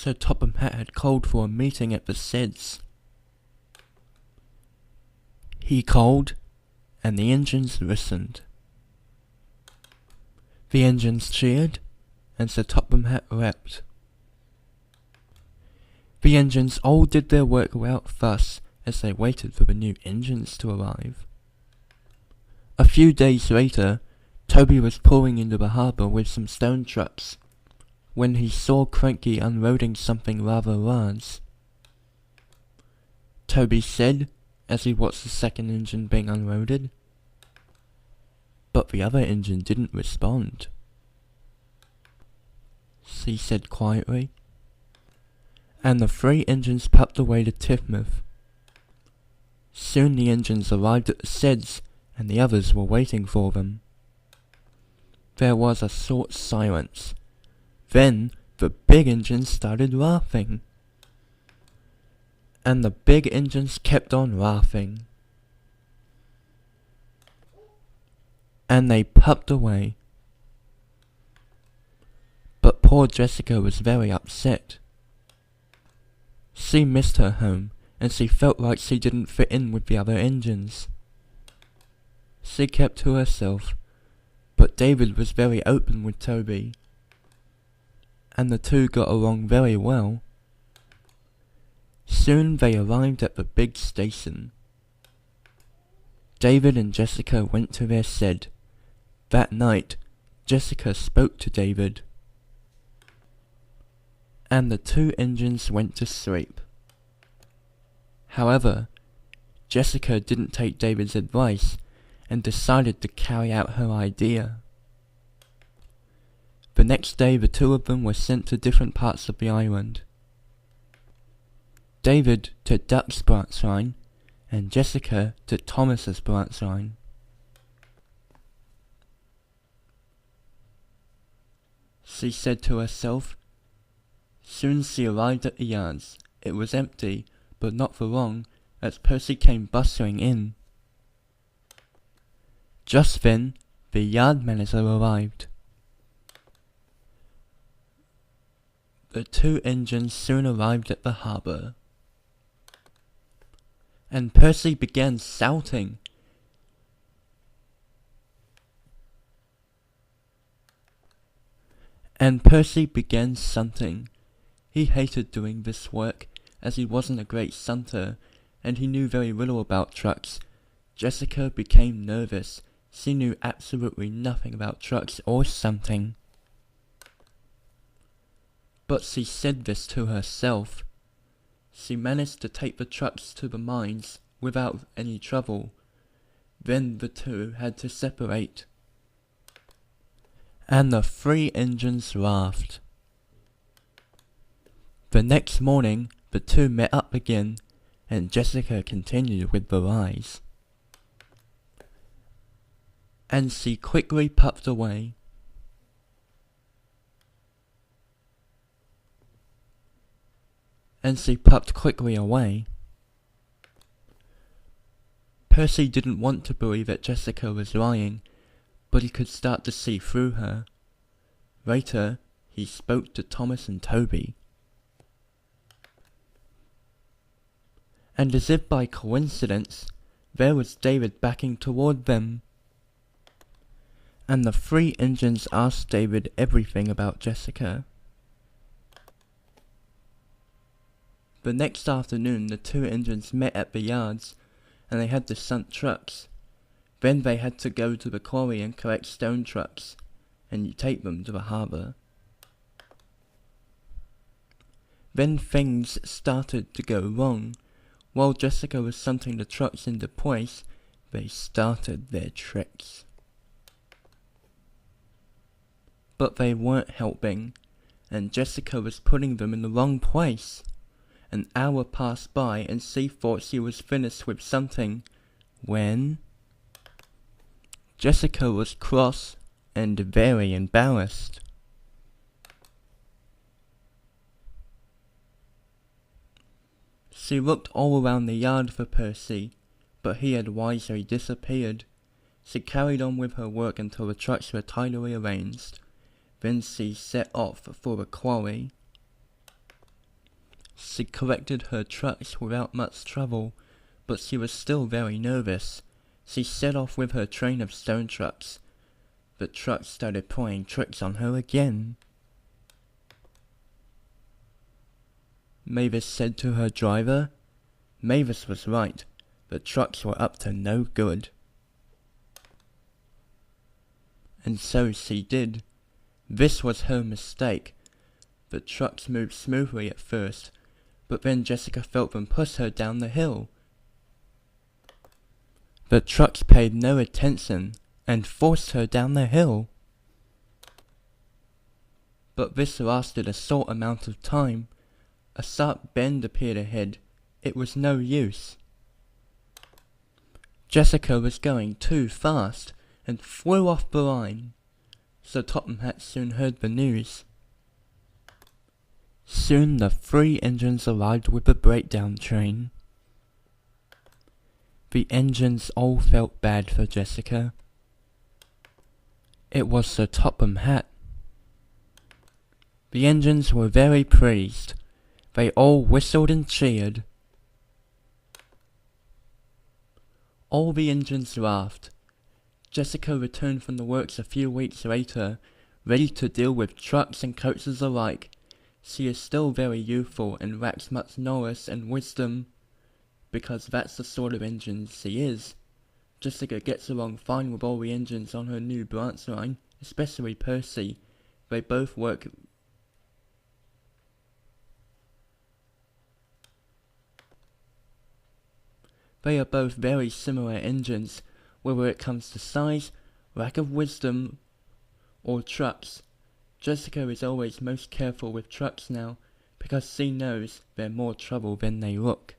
so Topham Hatt had called for a meeting at the sheds. He called, and the engines listened. The engines cheered, and Sir Topham Hatt wept. The engines all did their work without fuss as they waited for the new engines to arrive. A few days later, Toby was pulling into the harbour with some stone trucks, when he saw Cranky unloading something rather large. Toby said, as he watched the second engine being unloaded, but the other engine didn't respond. She said quietly, and the 3 engines puffed away to Teignmouth. Soon the engines arrived at the sheds, and the others were waiting for them. There was a short silence. Then the big engines started laughing. And the big engines kept on laughing. And they puffed away. But poor Jessica was very upset. She missed her home, and she felt like she didn't fit in with the other engines. She kept to herself, but David was very open with Toby, and the two got along very well. Soon they arrived at the big station. David and Jessica went to their shed. That night, Jessica spoke to David, and the 2 engines went to sleep. However, Jessica didn't take David's advice and decided to carry out her idea. The next day the 2 of them were sent to different parts of the island. David to Duck's branch line, and Jessica to Thomas's branch line. She said to herself. Soon she arrived at the yards. It was empty, but not for long, as Percy came bustling in. Just then, the yard manager arrived. The 2 engines soon arrived at the harbour, and Percy began shouting. He hated doing this work, as he wasn't a great shunter, and he knew very little about trucks. Jessica became nervous. She knew absolutely nothing about trucks or shunting. But she said this to herself. She managed to take the trucks to the mines without any trouble. Then the 2 had to separate. And the 3 engines laughed. The next morning, the 2 met up again, and Jessica continued with the lies. And she quickly puffed away. Percy didn't want to believe that Jessica was lying, but he could start to see through her. Later, he spoke to Thomas and Toby. And as if by coincidence, there was David backing toward them. And the 3 engines asked David everything about Jessica. The next afternoon, the 2 engines met at the yards, and they had to shunt trucks. Then they had to go to the quarry and collect stone trucks, and take them to the harbour. Then things started to go wrong. While Jessica was shunting the trucks into place, they started their tricks. But they weren't helping, and Jessica was putting them in the wrong place. An hour passed by, and she thought she was finished with something, when Jessica was cross and very embarrassed. She looked all around the yard for Percy, but he had wisely disappeared. She carried on with her work until the trucks were tidily arranged. Then she set off for the quarry. She collected her trucks without much trouble, but she was still very nervous. She set off with her train of stone trucks. The trucks started playing tricks on her again. Mavis said to her driver. Mavis was right. The trucks were up to no good. And so she did. This was her mistake. The trucks moved smoothly at first, but then Jessica felt them push her down the hill. The trucks paid no attention and forced her down the hill. But this lasted a short amount of time. A sharp bend appeared ahead. It was no use. Jessica was going too fast and flew off the line. So Topham Hatt soon heard the news. Soon the 3 engines arrived with the breakdown train. The engines all felt bad for Jessica. It was Sir Topham Hatt. The engines were very pleased. They all whistled and cheered. All the engines laughed. Jessica returned from the works a few weeks later, ready to deal with trucks and coaches alike. She is still very youthful and lacks much knowledge and wisdom, because that's the sort of engine she is. Jessica gets along fine with all the engines on her new branch line, especially Percy. They both work They are both very similar engines, whether it comes to size, lack of wisdom, or trucks. Jessica is always most careful with trucks now, because she knows they're more trouble than they look.